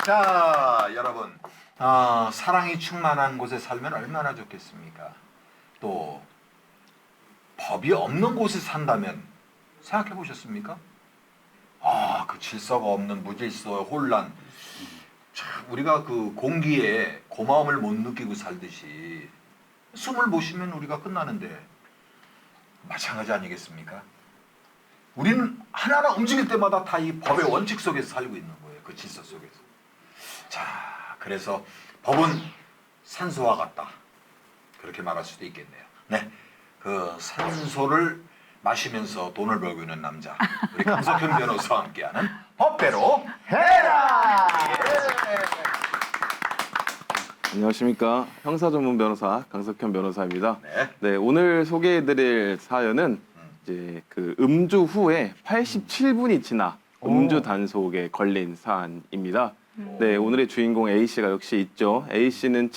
자, 여러분, 사랑이 충만한 곳에 살면 얼마나 좋겠습니까? 또 법이 없는 곳에 산다면 생각해 보셨습니까? 그 질서가 없는 무질서, 혼란. 참, 우리가 그 공기에 고마움을 못 느끼고 살듯이 숨을 못 쉬면 우리가 끝나는데 마찬가지 아니겠습니까? 우리는 하나하나 움직일 때마다 다 이 법의 원칙 속에서 살고 있는 거예요. 그 질서 속에서. 자, 그래서 법은 산소와 같다. 그렇게 말할 수도 있겠네요. 네, 그 산소를 마시면서 돈을 벌고 있는 남자, 우리 강석현 변호사와 함께하는 법대로 해라. 안녕하십니까. 형사 전문 변호사 강석현 변호사입니다. 네. 네, 오늘 소개해드릴 사연은 이제 그 음주 후에 87분이 지나 음주 단속에 걸린 사안입니다. 네, 오늘의 주인공 A 씨가 역시 있죠. A 씨는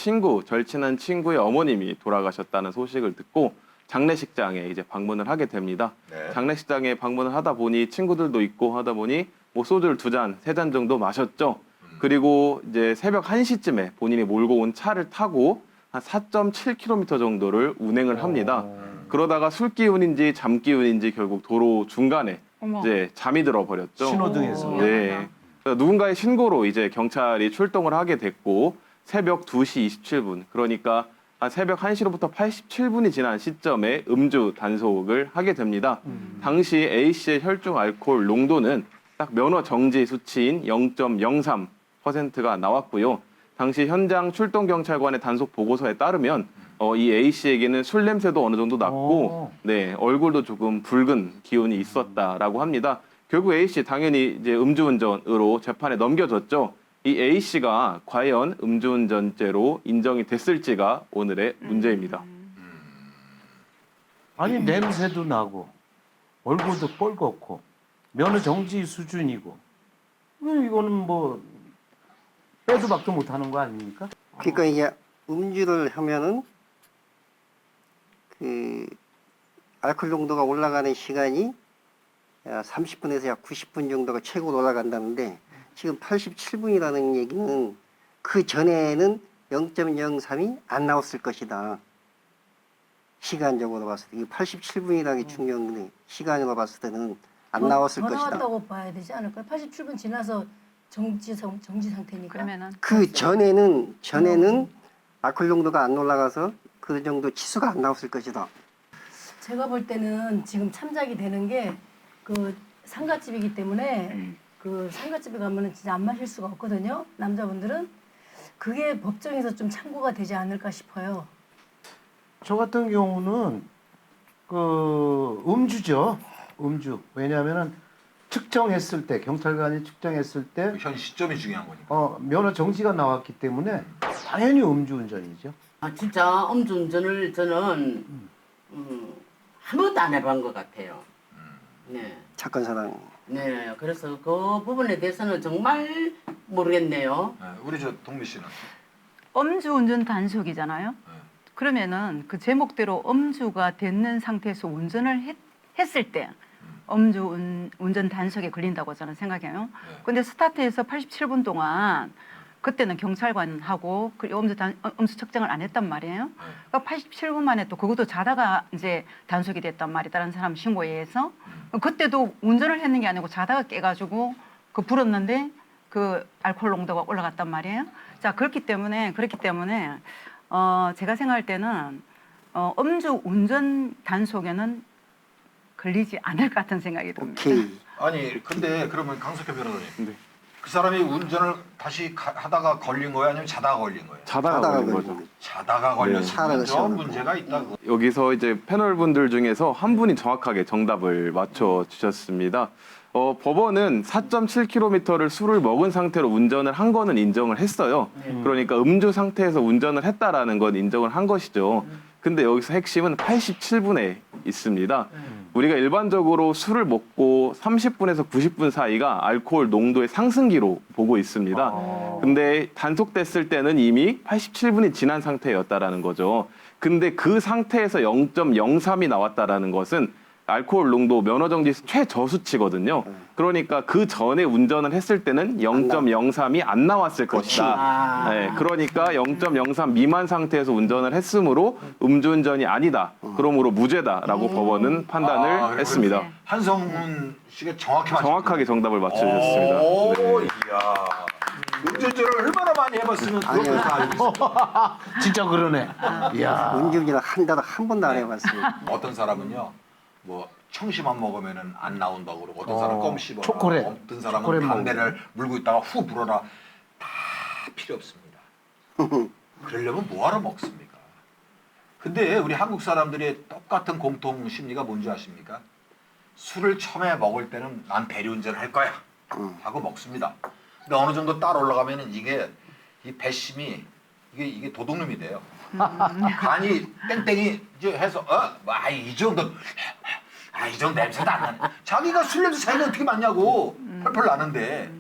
절친한 친구의 어머님이 돌아가셨다는 소식을 듣고 장례식장에 이제 방문을 하게 됩니다. 네. 장례식장에 방문을 하다 보니 친구들도 있고 하다 보니 뭐 소주를 2잔, 3잔 정도 마셨죠. 그리고 이제 새벽 1시쯤에 본인이 몰고 온 차를 타고 한 4.7km 정도를 운행을 합니다. 그러다가 술 기운인지 잠 기운인지 결국 도로 중간에 이제 잠이 들어 버렸죠. 신호등에서. 네. 그래서 누군가의 신고로 이제 경찰이 출동을 하게 됐고 새벽 2시 27분, 그러니까 한 새벽 1시로부터 87분이 지난 시점에 음주 단속을 하게 됩니다. 당시 A 씨의 혈중 알코올 농도는 딱 면허 정지 수치인 0.03%가 나왔고요. 당시 현장 출동 경찰관의 단속 보고서에 따르면 이 A 씨에게는 술 냄새도 어느 정도 났고, 네, 얼굴도 조금 붉은 기운이 있었다라고 합니다. 결국 A 씨 당연히 이제 음주운전으로 재판에 넘겨졌죠. 이 A 씨가 과연 음주운전죄로 인정이 됐을지가 오늘의 문제입니다. 아니 냄새도 나고 얼굴도 뻘겋고 면허 정지 수준이고 이거는 뭐 빼도 박도 못하는 거 아닙니까? 그러니까 이게 음주를 하면은 그 알코올 농도가 올라가는 시간이 30분에서 약 90분 정도가 최고로 올라간다는데 지금 87분이라는 얘기는 그 전에는 0.03이 안 나왔을 것이다. 시간적으로 봤을 때 이 87분이라는 게 중요한 건데 시간으로 봤을 때는 안 나왔을 더 것이다. 나왔다고 봐야 되지 않을까요? 87분 지나서 정지 상태니까. 그러면은 그 전에는 알코올 농도가 안 올라가서 그 정도 치수가 안 나왔을 것이다. 제가 볼 때는 지금 참작이 되는 게 그 상가집이기 때문에 그 상가집에 가면은 진짜 안 마실 수가 없거든요. 남자분들은 그게 법정에서 좀 참고가 되지 않을까 싶어요. 저 같은 경우는 그 음주죠. 음주. 왜냐하면은 측정했을 때 경찰관이 측정했을 때 현 시점이 중요한 거니까. 면허 정지가 나왔기 때문에 당연히 음주운전이죠. 진짜 음주운전을 저는 한 번도 안 해본 것 같아요. 네. 착한 사람. 네. 그래서 그 부분에 대해서는 정말 모르겠네요. 네, 우리 저 동미 씨는. 음주운전 단속이잖아요. 그러면은 그 제목대로 음주가 됐는 상태에서 운전을 했을 때 운전 단속에 걸린다고 저는 생각해요. 근데 스타트에서 87분 동안 그때는 경찰관하고 음수 측정을 안 했단 말이에요. 그러니까 87분 만에 또 그것도 자다가 이제 단속이 됐단 말이에요. 다른 사람 신고에 의해서. 그때도 운전을 했는 게 아니고 자다가 깨가지고 그 불었는데 그 알코올 농도가 올라갔단 말이에요. 자, 그렇기 때문에 제가 생각할 때는 음주 운전 단속에는 걸리지 않을 것 같은 생각이 듭니다. 오케이. 아니, 근데 그러면 강석현 변호사님. 네. 그 사람이 운전을 다시 하다가 걸린 거예요? 아니면 자다가 걸린 거예요? 자다가 걸린 거죠. 자다가 차를 걸렸으면 좀 세워놓고. 문제가 있다고. 여기서 이제 패널분들 중에서 한 분이 정확하게 정답을 맞춰 주셨습니다. 법원은 4.7km를 술을 먹은 상태로 운전을 한 거는 인정을 했어요. 그러니까 음주 상태에서 운전을 했다라는 건 인정을 한 것이죠. 근데 여기서 핵심은 87분에 있습니다. 우리가 일반적으로 술을 먹고 30분에서 90분 사이가 알코올 농도의 상승기로 보고 있습니다. 근데 단속됐을 때는 이미 87분이 지난 상태였다라는 거죠. 근데 그 상태에서 0.03이 나왔다라는 것은 알코올 농도 면허 정지 최저수치거든요. 그러니까 그 전에 운전을 했을 때는 0.03이 안 나왔을 것이다. 네, 그러니까 0.03 미만 상태에서 운전을 했으므로 음주운전이 아니다. 그러므로 무죄다라고 법원은 판단을 했습니다. 네. 한성훈 씨가 정확히 정확하게 정답을 맞춰주셨습니다. 오, 네. 이야. 음주운전을 얼마나 많이 해봤으면 그것도 다 알고 있어. 진짜 그러네. 이야. 음주운전을 한 달에 한 번도 안 해봤어요. 어떤 사람은요, 뭐 청심만 먹으면은 안 나온다고 그러고 어떤 사람은 껌 씹어라, 초콜릿. 어떤 사람은 초콜릿 담배를 물고 있다가 후 불어라. 다 필요 없습니다. 그러려면 뭐하러 먹습니까? 근데 우리 한국 사람들의 똑같은 공통 심리가 뭔지 아십니까? 술을 처음에 먹을 때는 난 대리운전 할 거야 하고 먹습니다. 근데 어느 정도 따라 올라가면은 이게 이 배심이 이게 도둑놈이 돼요. 간이 땡땡이 이제 해서 이 정도 이 정도 냄새도 안 나네. 자기가 술 냄새 차이가 어떻게 맞냐고 펄펄 나는데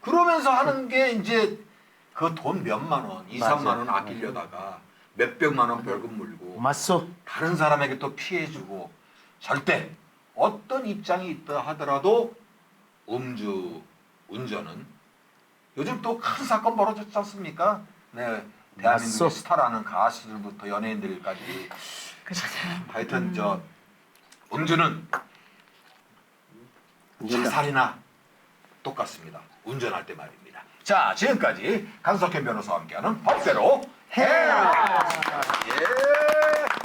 그러면서 하는 게 이제 그 돈 몇만 원, 2, 3만 원 아끼려다가 몇백만 원 벌금 물고 맞소. 다른 사람에게 또 피해주고 절대 어떤 입장이 있다 하더라도 음주 운전은 요즘 또 큰 사건 벌어졌지 않습니까? 네, 대한민국의 맞소. 스타라는 가수들부터 연예인들까지 그렇죠. 하여튼 저 음주는 운전자. 자살이나 똑같습니다. 운전할 때 말입니다. 자, 지금까지 강석현 변호사와 함께하는 법대로 해라. 예.